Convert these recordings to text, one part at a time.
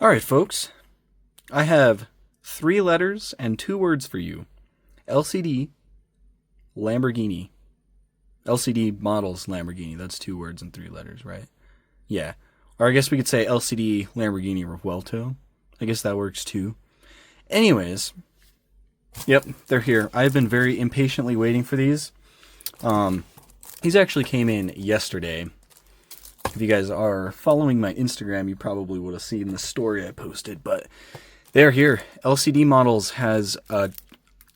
Alright, folks. I have 3 letters and 2 words for you. LCD, Lamborghini. LCD models Lamborghini. That's 2 words and 3 letters, right? Yeah. Or I guess we could say LCD Lamborghini Revuelto. I guess that works too. Anyways, yep, they're here. I've been very impatiently waiting for these. These actually came in yesterday. If you guys are following my Instagram, you probably would have seen the story I posted, but they're here. LCD Models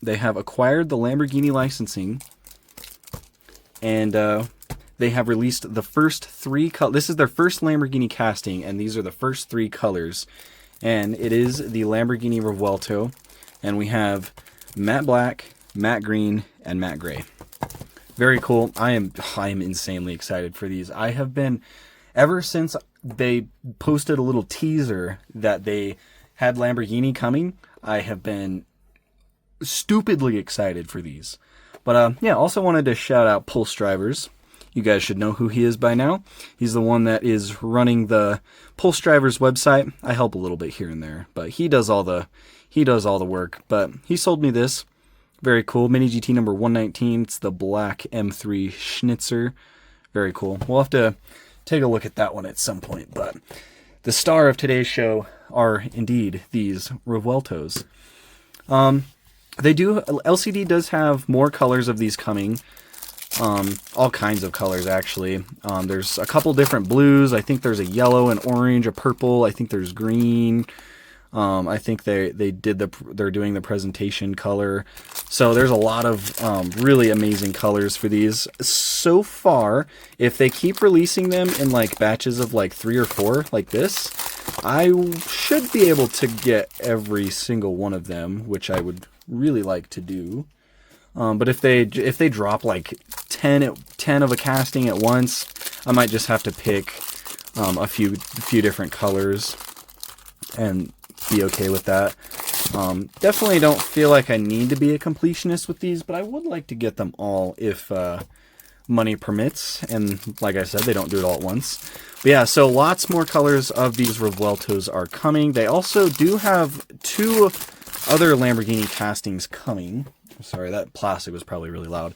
they have acquired the Lamborghini licensing, and they have released the first 3 this is their first Lamborghini casting, and these are the first 3 colors. And it is the Lamborghini Revuelto, and we have matte black, matte green, and matte gray. Very cool. I am insanely excited for these. I have been, ever since they posted a little teaser that they had Lamborghini coming, I have been stupidly excited for these. But yeah, also wanted to shout out Pulse Drivers. You guys should know who he is by now. He's the one that is running the Pulse Drivers website. I help a little bit here and there, but he does all the work. But he sold me this. Very cool. Mini GT number 119. It's the black M3 Schnitzer. Very cool. We'll have to take a look at that one at some point. But the star of today's show are indeed these Revueltos. LCD does have more colors of these coming. All kinds of colors, actually. There's a couple different blues. I think there's a yellow, an orange, a purple. I think there's green. I think they're doing the presentation color. So there's a lot of really amazing colors for these. So far, if they keep releasing them in like batches of like 3 or 4 like this, I should be able to get every single one of them, which I would really like to do. But if they drop like 10 of a casting at once, I might just have to pick a few different colors and be okay with that. Definitely don't feel like I need to be a completionist with these, but I would like to get them all if money permits. And like I said, they don't do it all at once. But yeah, so lots more colors of these Revueltos are coming. They also do have 2 other Lamborghini castings coming. Sorry, that plastic was probably really loud.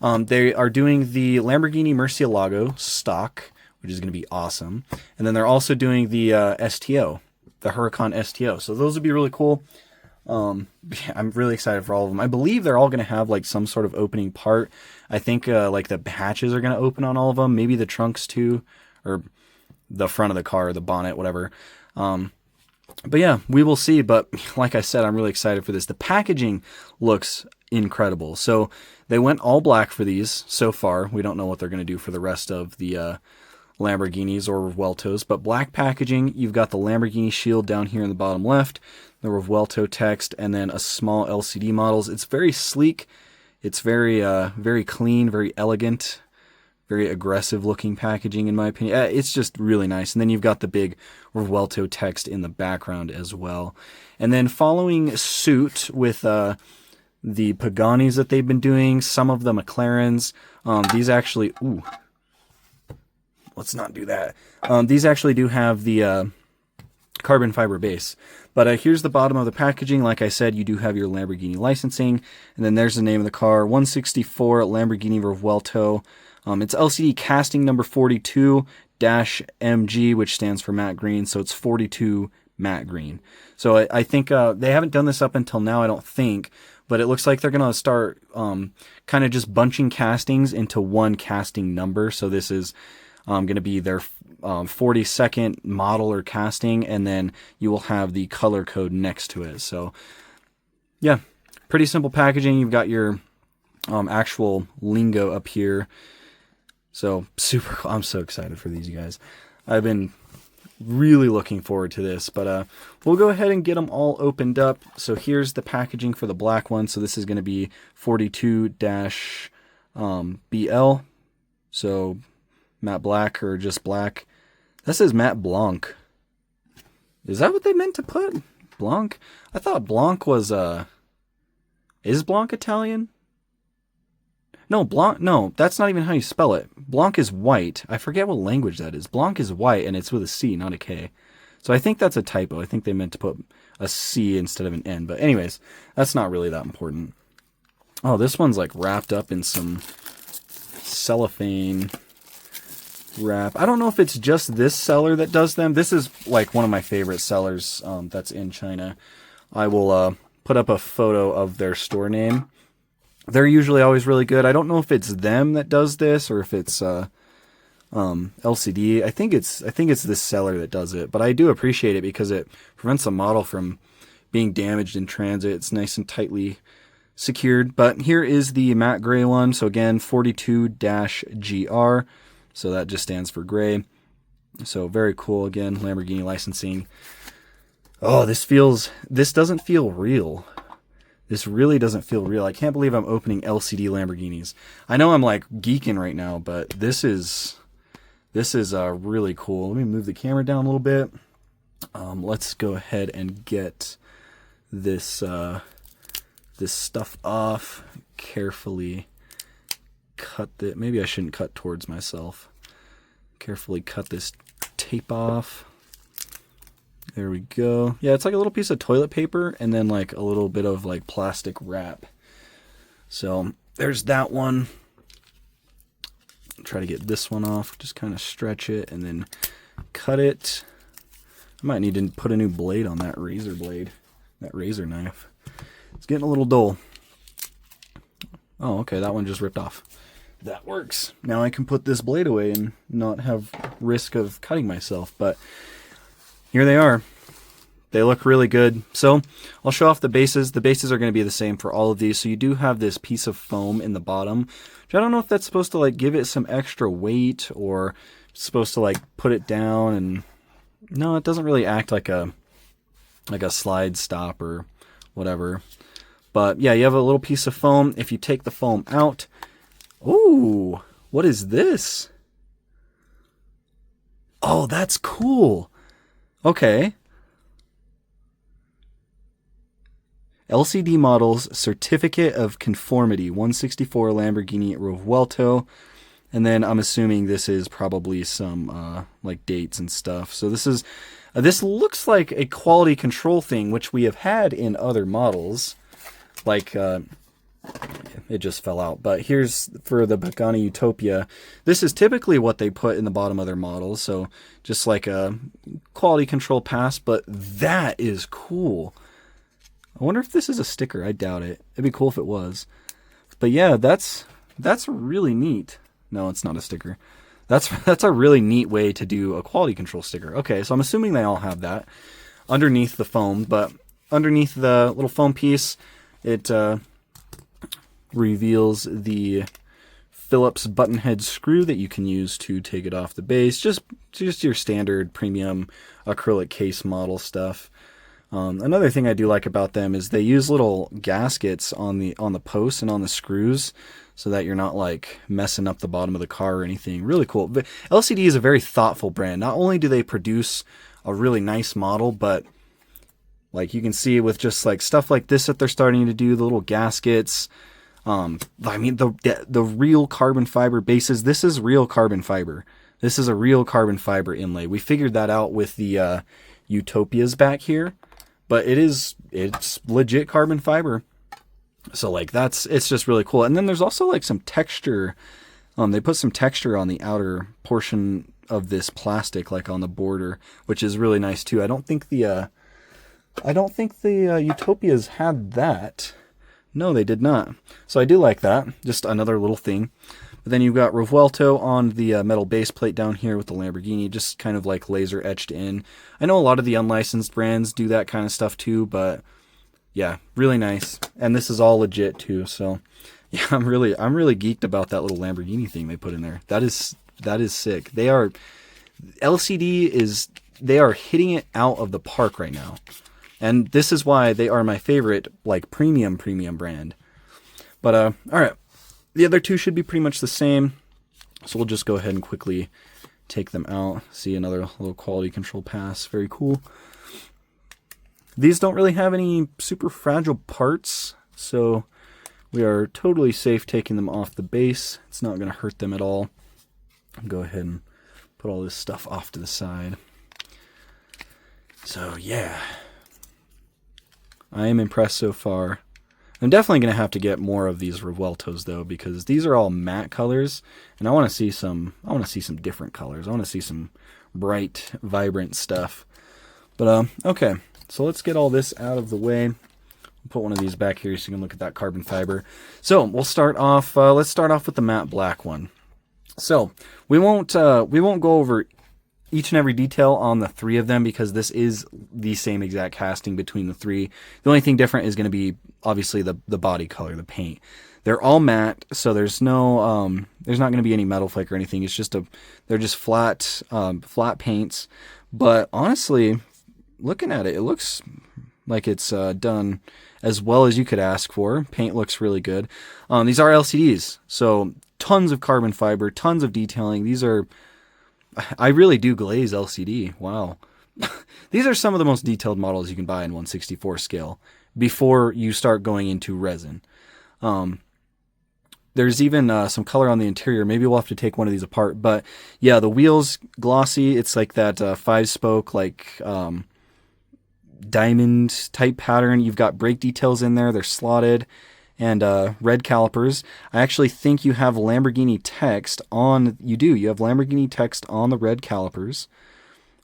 They are doing the Lamborghini Murcielago stock, which is going to be awesome. And then they're also doing the STO, the Huracan STO. So those would be really cool. I'm really excited for all of them. I believe they're all going to have like some sort of opening part. I think like the hatches are going to open on all of them. Maybe the trunks too, or the front of the car, the bonnet, whatever. But yeah, we will see. But like I said, I'm really excited for this. The packaging looks incredible. So they went all black for these so far. We don't know what they're going to do for the rest of the Lamborghinis or Revueltos. But black packaging, you've got the Lamborghini shield down here in the bottom left, the Revuelto text, and then a small LCD models. It's very sleek. It's very very clean, very elegant. Very aggressive looking packaging in my opinion. It's just really nice. And then you've got the big Revuelto text in the background as well. And then following suit with the Paganis that they've been doing, some of the McLarens. These actually, let's not do that. These actually do have the carbon fiber base. But here's the bottom of the packaging. Like I said, you do have your Lamborghini licensing. And then there's the name of the car, 164 Lamborghini Revuelto. It's LCD casting number 42-MG, which stands for matte green. So it's 42 matte green. So I think they haven't done this up until now, I don't think. But it looks like they're going to start kind of just bunching castings into one casting number. So this is going to be their 42nd model or casting. And then you will have the color code next to it. So yeah, pretty simple packaging. You've got your actual lingo up here. So super cool. I'm so excited for these, you guys. I've been really looking forward to this, but we'll go ahead and get them all opened up. So here's the packaging for the black one. So this is going to be 42-BL. So matte black or just black. That says matte blanc. Is that what they meant to put? Blanc? I thought blanc was is blanc Italian? No, Blanc, no, that's not even how you spell it. Blanc is white. I forget what language that is. Blanc is white, and it's with a C, not a K. So I think that's a typo. I think they meant to put a C instead of an N. But anyways, that's not really that important. Oh, this one's like wrapped up in some cellophane wrap. I don't know if it's just this seller that does them. This is like one of my favorite sellers that's in China. I will put up a photo of their store name. They're usually always really good. I don't know if it's them that does this or if it's LCD. I think it's this seller that does it, but I do appreciate it because it prevents the model from being damaged in transit. It's nice and tightly secured. But here is the matte gray one. So again, 42-GR. So that just stands for gray. So very cool. Again, Lamborghini licensing. Oh, this doesn't feel real. This really doesn't feel real. I can't believe I'm opening LCD Lamborghinis. I know I'm like geeking right now, but this is really cool. Let me move the camera down a little bit. Let's go ahead and get this this stuff off. Carefully cut it. Maybe I shouldn't cut towards myself. Carefully cut this tape off. There we go. Yeah, it's like a little piece of toilet paper and then like a little bit of like plastic wrap. So there's that one. Try to get this one off. Just kind of stretch it and then cut it. I might need to put a new blade on that razor blade. That razor knife. It's getting a little dull. Oh, okay, that one just ripped off. That works. Now I can put this blade away and not have risk of cutting myself. But here they are. They look really good. So I'll show off the bases. The bases are going to be the same for all of these. So you do have this piece of foam in the bottom, which I don't know if that's supposed to like give it some extra weight or supposed to like put it down. And no, it doesn't really act like a slide stop or whatever. But yeah, you have a little piece of foam. If you take the foam out, ooh, what is this? Oh, that's cool. Okay. LCD models, Certificate of Conformity, 164 Lamborghini Revuelto. And then I'm assuming this is probably some like dates and stuff. So this looks like a quality control thing, which we have had in other models. Like, it just fell out. But here's for the Pagani Utopia. This is typically what they put in the bottom of their models. So just like a quality control pass. But that is cool. I wonder if this is a sticker. I doubt it. It'd be cool if it was. But yeah, that's really neat. No, it's not a sticker. That's a really neat way to do a quality control sticker. Okay, so I'm assuming they all have that underneath the foam. But underneath the little foam piece, it reveals the Phillips button head screw that you can use to take it off the base. Just your standard premium acrylic case model stuff. Another thing I do like about them is they use little gaskets on the posts and on the screws so that you're not like messing up the bottom of the car or anything. Really cool. But LCD is a very thoughtful brand. Not only do they produce a really nice model, but like you can see with just like stuff like this that they're starting to do, the little gaskets. I mean the real carbon fiber bases. This is real carbon fiber. This is a real carbon fiber inlay. We figured that out with the Utopias back here. But it's legit carbon fiber. So like it's just really cool. And then there's also like some texture. They put some texture on the outer portion of this plastic, like on the border, which is really nice too. I don't think the Utopias had that. No, they did not. So I do like that. Just another little thing. But then you've got Revuelto on the metal base plate down here with the Lamborghini, just kind of like laser etched in. I know a lot of the unlicensed brands do that kind of stuff too, but yeah, really nice. And this is all legit too. So yeah, I'm really geeked about that little Lamborghini thing they put in there. That is sick. They are hitting it out of the park right now. And this is why they are my favorite, like premium brand. But all right. The other two should be pretty much the same. So we'll just go ahead and quickly take them out. See another little quality control pass. Very cool. These don't really have any super fragile parts, so we are totally safe taking them off the base. It's not going to hurt them at all. I'll go ahead and put all this stuff off to the side. So yeah, I am impressed so far. I'm definitely going to have to get more of these Revueltos though, because these are all matte colors, and I want to see some different colors. I want to see some bright, vibrant stuff. But okay, so let's get all this out of the way. Put one of these back here so you can look at that carbon fiber. So we'll start off. Let's start off with the matte black one. So we won't go over each and every detail on the three of them because this is the same exact casting between the three. The only thing different is going to be obviously the body color, the paint. They're all matte, so there's no there's not going to be any metal flake or anything. It's just they're just flat paints. But honestly, looking at it, it looks like it's done as well as you could ask for. Paint looks really good. These are LCDs, so tons of carbon fiber, tons of detailing. These are, I really do glaze LCD. Wow. These are some of the most detailed models you can buy in 1/64 scale before you start going into resin. There's even some color on the interior. Maybe we'll have to take one of these apart. But yeah, the wheels glossy. It's like that 5-spoke like diamond type pattern. You've got brake details in there. They're slotted. And red calipers. I actually think you have Lamborghini text on. You do. You have Lamborghini text on the red calipers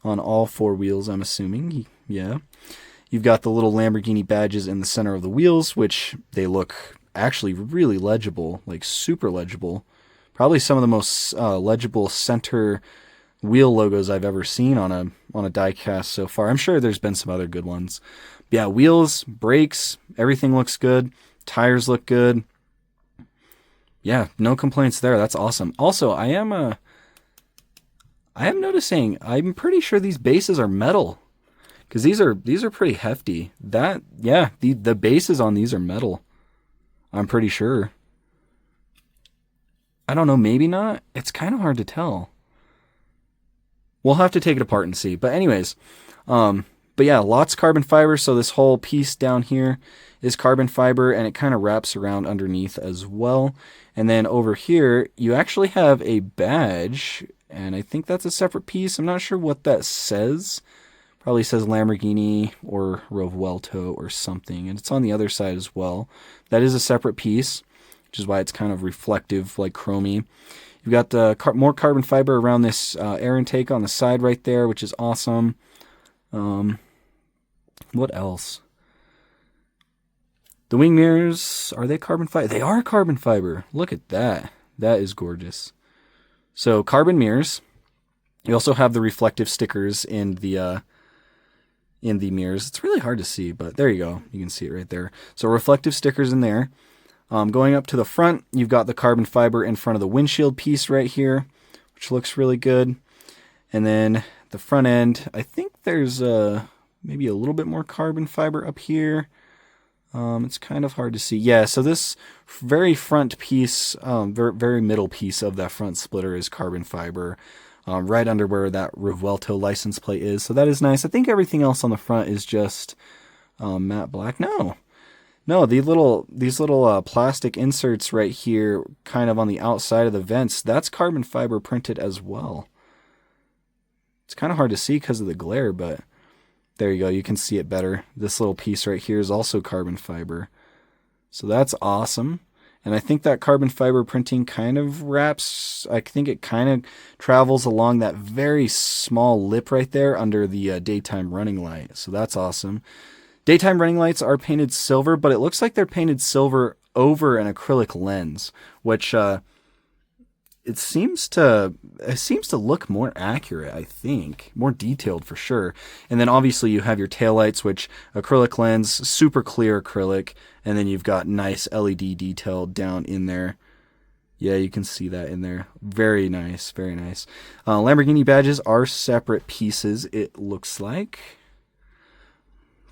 on all four wheels, I'm assuming. Yeah. You've got the little Lamborghini badges in the center of the wheels, which they look actually really legible, like super legible. Probably some of the most legible center wheel logos I've ever seen on a diecast so far. I'm sure there's been some other good ones. But yeah, wheels, brakes, everything looks good. Tires look good. Yeah, no complaints there. That's awesome. Also, I am noticing, I'm pretty sure these bases are metal. Because these are pretty hefty. The bases on these are metal. I'm pretty sure. I don't know, maybe not. It's kind of hard to tell. We'll have to take it apart and see. But anyways, but yeah, lots of carbon fiber. So this whole piece down here is carbon fiber, and it kind of wraps around underneath as well. And then over here, you actually have a badge, and I think that's a separate piece. I'm not sure what that says. Probably says Lamborghini or Revuelto or something, and it's on the other side as well. That is a separate piece, which is why it's kind of reflective, like chromy. You've got more carbon fiber around this air intake on the side right there, which is awesome. What else? The wing mirrors, are they carbon fiber? They are carbon fiber. Look at that. That is gorgeous. So carbon mirrors. You also have the reflective stickers in the mirrors. It's really hard to see, but there you go. You can see it right there. So reflective stickers in there. Going up to the front, you've got the carbon fiber in front of the windshield piece right here, which looks really good. And then the front end, I think there's maybe a little bit more carbon fiber up here. It's kind of hard to see. Yeah, so this very front piece, very middle piece of that front splitter is carbon fiber, right under where that Revuelto license plate is. So that is nice. I think everything else on the front is just matte black. No, these little plastic inserts right here, kind of on the outside of the vents, that's carbon fiber printed as well. It's kind of hard to see because of the glare, but there you go. You can see it better. This little piece right here is also carbon fiber. So that's awesome. And I think that carbon fiber printing kind of wraps, I think it kind of travels along that very small lip right there under the daytime running light. So that's awesome. Daytime running lights are painted silver, but it looks like they're painted silver over an acrylic lens, which it seems to look more accurate, I think. More detailed for sure. And then obviously you have your taillights, which acrylic lens, super clear acrylic, and then you've got nice LED detail down in there. Yeah, you can see that in there. Very nice, very nice. Lamborghini badges are separate pieces, it looks like.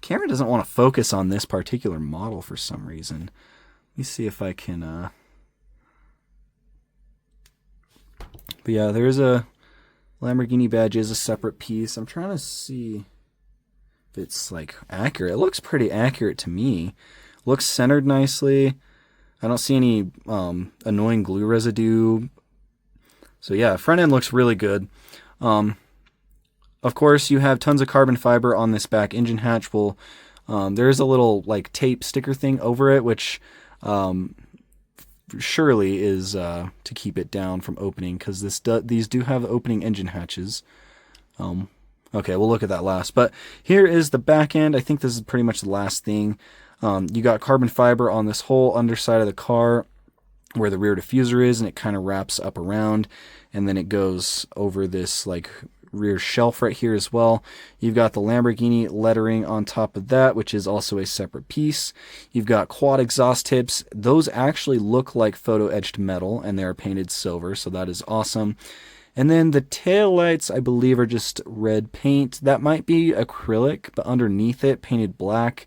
Camera doesn't want to focus on this particular model for some reason. Let me see if I can... But yeah, there is a Lamborghini badge is a separate piece. I'm trying to see if it's like accurate. It looks pretty accurate to me. Looks centered nicely. I don't see any annoying glue residue. So yeah, front end looks really good. Of course, you have tons of carbon fiber on this back engine hatch. Well, there is a little like tape sticker thing over it, which surely is to keep it down from opening, because these do have opening engine hatches. Okay, we'll look at that last. But here is the back end. I think this is pretty much the last thing. You got carbon fiber on this whole underside of the car where the rear diffuser is, and it kind of wraps up around, and then it goes over this like rear shelf right here as well. You've got the Lamborghini lettering on top of that, which is also a separate piece. You've got quad exhaust tips. Those actually look like photo etched metal, and they're painted silver, so that is awesome. And then the tail lights, I believe, are just red paint. That might be acrylic, but underneath it painted black,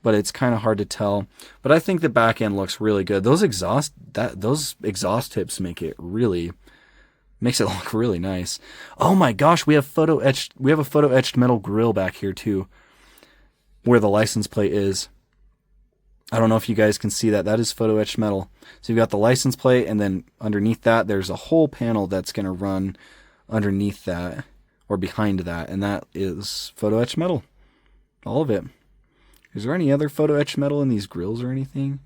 but it's kind of hard to tell. But I think the back end looks really good. Those exhaust tips makes it look really nice. Oh my gosh, we have a photo etched metal grill back here too, where the license plate is. I don't know if you guys can see that. That is photo etched metal. So you've got the license plate, and then underneath that there's a whole panel that's going to run underneath that or behind that, and that is photo etched metal. All of it. Is there any other photo etched metal in these grills or anything?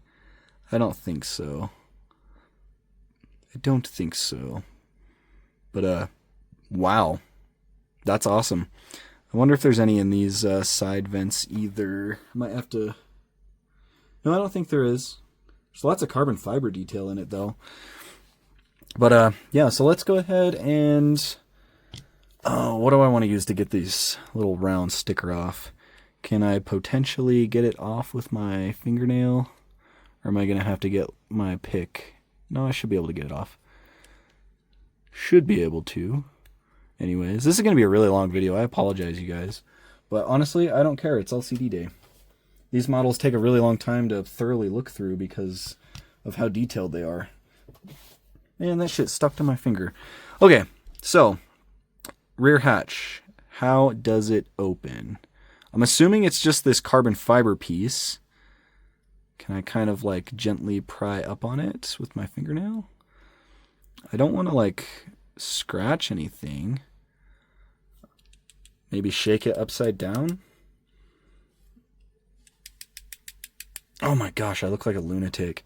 I don't think so. But wow. That's awesome. I wonder if there's any in these side vents either. I might have to... No, I don't think there is. There's lots of carbon fiber detail in it, though. But, yeah, so let's go ahead and... what do I want to use to get these little round sticker off? Can I potentially get it off with my fingernail? Or am I going to have to get my pick? No, I should be able to get it off. Should be able to. Anyways, this is going to be a really long video. I apologize, you guys. But honestly, I don't care. It's LCD day. These models take a really long time to thoroughly look through because of how detailed they are. Man, that shit stuck to my finger. Okay, so rear hatch. How does it open? I'm assuming it's just this carbon fiber piece. Can I kind of like gently pry up on it with my fingernail? I don't want to like scratch anything. Maybe shake it upside down. Oh my gosh, I look like a lunatic.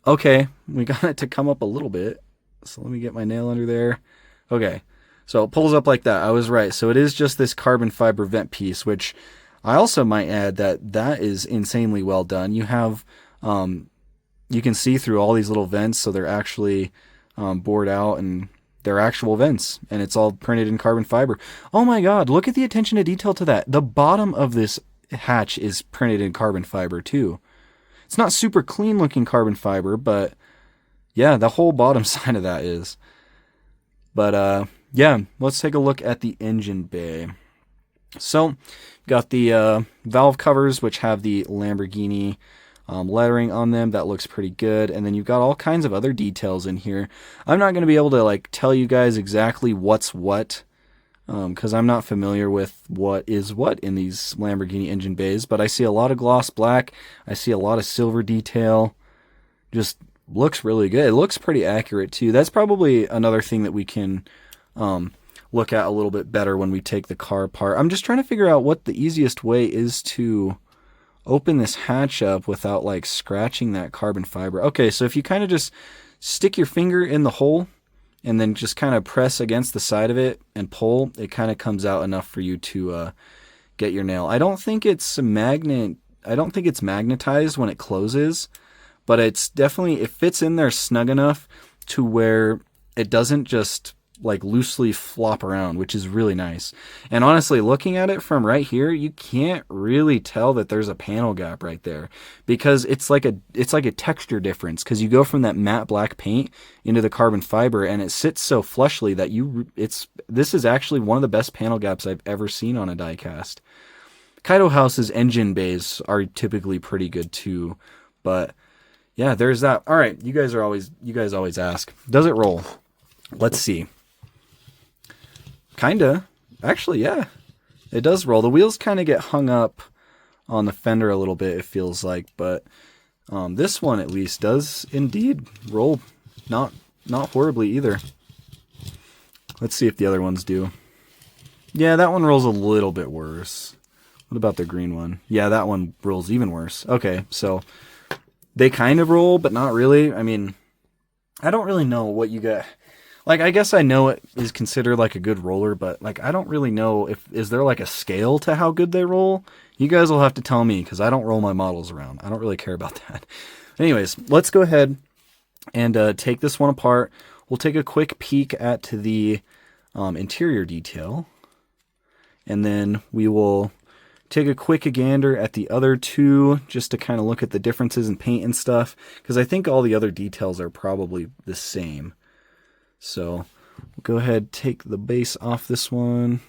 Okay, we got it to come up a little bit. So let me get my nail under there. Okay, so it pulls up like that. I was right. So it is just this carbon fiber vent piece, which I also might add that is insanely well done. You have, you can see through all these little vents, so they're actually bored out and they're actual vents, and it's all printed in carbon fiber. Oh my god, look at the attention to detail to that. The bottom of this hatch is printed in carbon fiber too. It's not super clean looking carbon fiber, but yeah, the whole bottom side of that is. But yeah, let's take a look at the engine bay. So got the valve covers, which have the Lamborghini lettering on them. That looks pretty good. And then you've got all kinds of other details in here. I'm not going to be able to like tell you guys exactly what's what, because I'm not familiar with what is what in these Lamborghini engine bays, but I see a lot of gloss black. I see a lot of silver detail. Just looks really good. It looks pretty accurate too. That's probably another thing that we can look at a little bit better when we take the car apart. I'm just trying to figure out what the easiest way is to open this hatch up without like scratching that carbon fiber. Okay, so if you kind of just stick your finger in the hole and then just kind of press against the side of it and pull, it kind of comes out enough for you to get your nail. I don't think it's magnetized when it closes, but it's definitely, it fits in there snug enough to where it doesn't just like loosely flop around, which is really nice. And honestly, looking at it from right here, you can't really tell that there's a panel gap right there, because it's like a texture difference, because you go from that matte black paint into the carbon fiber, and it sits so flushly that this is actually one of the best panel gaps I've ever seen on a diecast. Kaido House's engine bays are typically pretty good too, but yeah, there's that. All right, you guys always ask, does it roll? Let's see. Kinda. Actually, yeah. It does roll. The wheels kind of get hung up on the fender a little bit, it feels like, but this one at least does indeed roll. Not horribly either. Let's see if the other ones do. Yeah, that one rolls a little bit worse. What about the green one? Yeah, that one rolls even worse. Okay, so they kind of roll, but not really. I mean, I don't really know what you get. Like, I guess I know it is considered like a good roller, but like, I don't really know is there like a scale to how good they roll? You guys will have to tell me because I don't roll my models around. I don't really care about that. Anyways, let's go ahead and take this one apart. We'll take a quick peek at the interior detail, and then we will take a quick gander at the other two just to kind of look at the differences in paint and stuff, because I think all the other details are probably the same. So we'll go ahead, take the base off this one.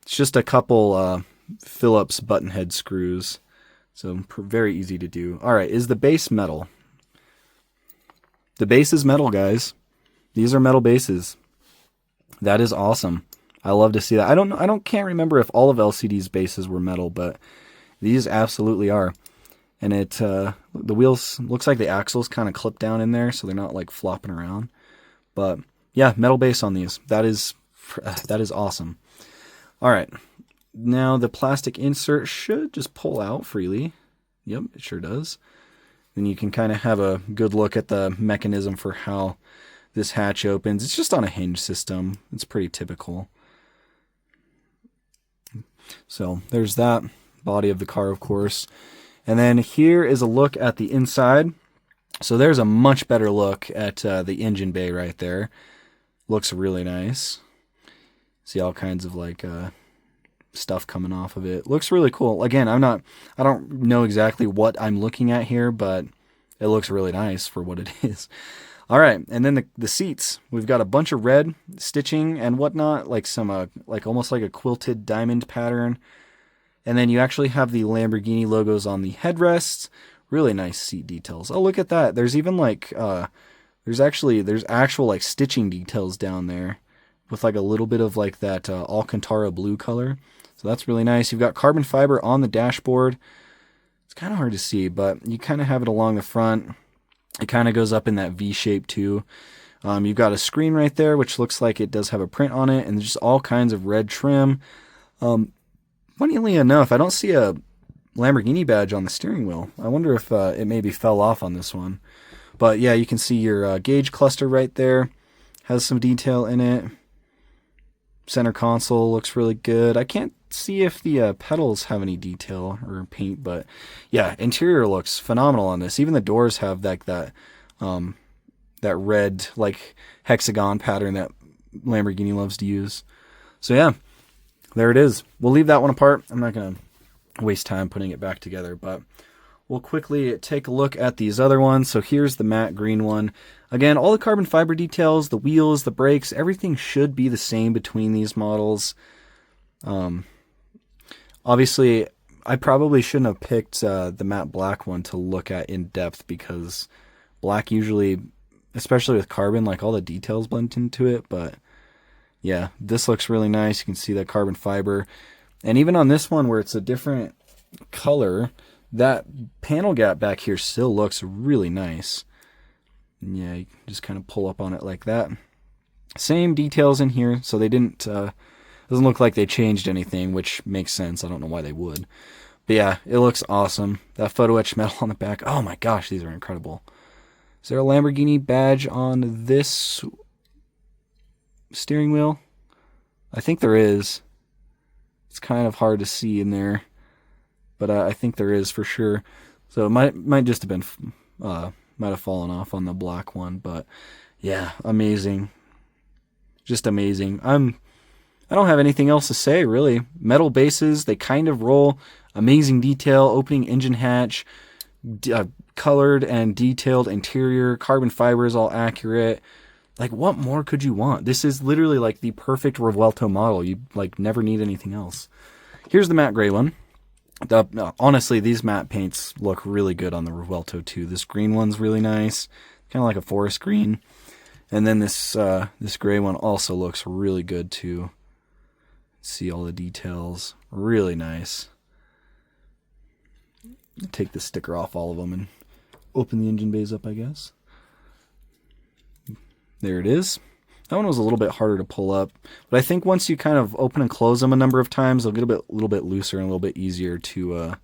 It's just a couple Phillips button head screws, so very easy to do. All right, is the base metal? The base is metal, guys. These are metal bases. That is awesome. I love to see that. Can't remember if all of LCD's bases were metal, but these absolutely are. And the wheels, looks like the axles kind of clip down in there, so they're not like flopping around. But yeah, metal base on these. That is awesome. All right. Now the plastic insert should just pull out freely. Yep, it sure does. Then you can kind of have a good look at the mechanism for how this hatch opens. It's just on a hinge system. It's pretty typical. So there's that body of the car, of course. And then here is a look at the inside. So there's a much better look at the engine bay right there. Looks really nice. See all kinds of like stuff coming off of it. Looks really cool. Again, I don't know exactly what I'm looking at here, but it looks really nice for what it is. All right, and then the seats. We've got a bunch of red stitching and whatnot, like some like almost like a quilted diamond pattern. And then you actually have the Lamborghini logos on the headrests. Really nice seat details. Oh, look at that. There's even like there's actual like stitching details down there with like a little bit of like that Alcantara blue color. So that's really nice. You've got carbon fiber on the dashboard. It's kind of hard to see, but you kind of have it along the front. It kind of goes up in that V shape too. You've got a screen right there, which looks like it does have a print on it, and just all kinds of red trim. Funnily enough, I don't see a Lamborghini badge on the steering wheel. I wonder if it maybe fell off on this one. But yeah, you can see your gauge cluster right there. Has some detail in it. Center console looks really good. I can't see if the pedals have any detail or paint, but yeah, interior looks phenomenal on this. Even the doors have like that red like hexagon pattern that Lamborghini loves to use. So yeah, there it is. We'll leave that one apart. I'm not gonna waste time putting it back together, but we'll quickly take a look at these other ones. So here's the matte green one. Again, all the carbon fiber details, the wheels, the brakes, everything should be the same between these models. Obviously, I probably shouldn't have picked the matte black one to look at in depth, because black usually, especially with carbon, like all the details blend into it. But yeah, this looks really nice. You can see that carbon fiber. And even on this one where it's a different color, that panel gap back here still looks really nice. And yeah, you can just kind of pull up on it like that. Same details in here, so they didn't, doesn't look like they changed anything, which makes sense. I don't know why they would. But yeah, it looks awesome. That photo etch metal on the back, oh my gosh, these are incredible. Is there a Lamborghini badge on this steering wheel? I think there is. It's kind of hard to see in there, but I think there is for sure. So it might just have been, might have fallen off on the black one, but yeah, amazing. Just amazing. I don't have anything else to say, really. Metal bases, they kind of roll. Amazing detail, opening engine hatch, colored and detailed interior, carbon fiber is all accurate. Like, what more could you want? This is literally like the perfect Revuelto model. You like never need anything else. Here's the matte gray one. Honestly, these matte paints look really good on the Revuelto too. This green one's really nice, kind of like a forest green. And then this gray one also looks really good too. See all the details, really nice. Take the sticker off all of them and open the engine bays up, I guess. There it is. That one was a little bit harder to pull up, but I think once you kind of open and close them a number of times, they'll get a little bit looser and a little bit easier to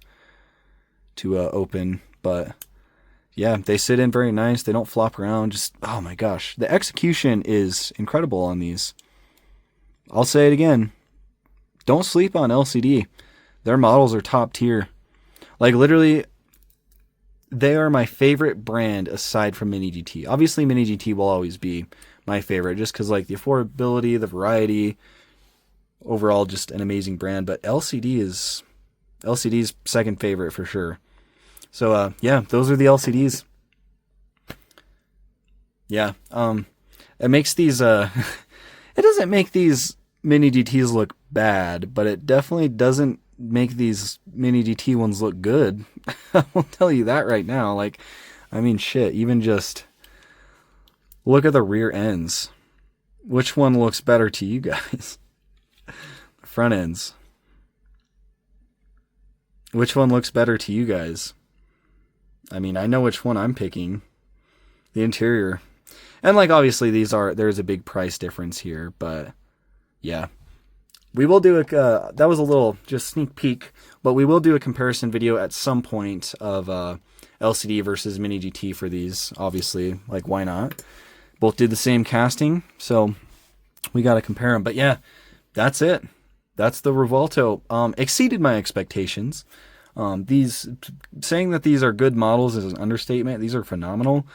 open. But yeah, they sit in very nice. They don't flop around. Just, oh my gosh, the execution is incredible on these. I'll say it again. Don't sleep on LCD. Their models are top tier. Like literally, they are my favorite brand aside from Mini GT. Obviously, Mini GT will always be my favorite just because like the affordability, the variety, overall just an amazing brand. But LCD's second favorite for sure. So yeah, those are the LCDs. Yeah, it makes these it doesn't make these Mini GTs look bad, but it definitely doesn't make these Mini GT ones look good. I will tell you that right now. Like, I mean, shit, even just look at the rear ends. Which one looks better to you guys? The front ends. Which one looks better to you guys? I mean, I know which one I'm picking. The interior. And like, obviously, there's a big price difference here, but yeah. We will do that was a little just sneak peek, but we will do a comparison video at some point of LCD versus Mini GT for these, obviously. Like, why not? Both did the same casting, so we got to compare them. But yeah, that's it. That's the Revuelto. Exceeded my expectations. Saying that these are good models is an understatement. These are phenomenal.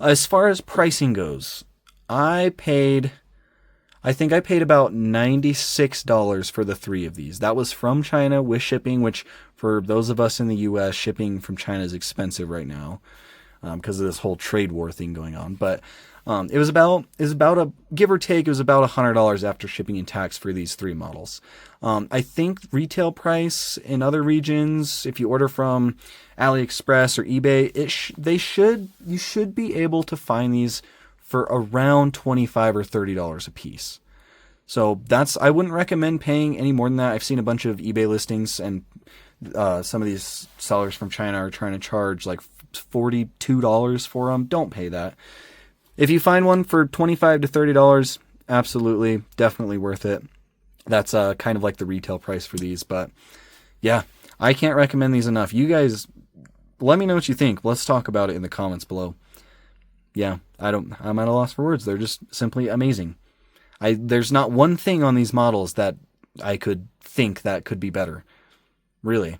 As far as pricing goes, I think I paid about $96 for the 3 of these. That was from China with shipping, which for those of us in the US, shipping from China is expensive right now because of this whole trade war thing going on. But it was about a give or take, it was about $100 after shipping and tax for these 3 models. I think retail price in other regions, if you order from AliExpress or eBay, you should be able to find these for around $25 or $30 a piece. So I wouldn't recommend paying any more than that. I've seen a bunch of eBay listings, and some of these sellers from China are trying to charge like $42 for them. Don't pay that. If you find one for $25 to $30, absolutely, definitely worth it. That's kind of like the retail price for these. But yeah, I can't recommend these enough. You guys, let me know what you think. Let's talk about it in the comments below. Yeah, I'm at a loss for words. They're just simply amazing. There's not one thing on these models that I could think that could be better. Really.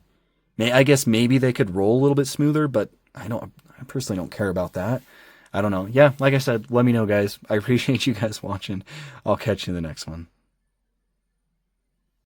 I guess maybe they could roll a little bit smoother, but I personally don't care about that. I don't know. Yeah, like I said, let me know, guys. I appreciate you guys watching. I'll catch you in the next one.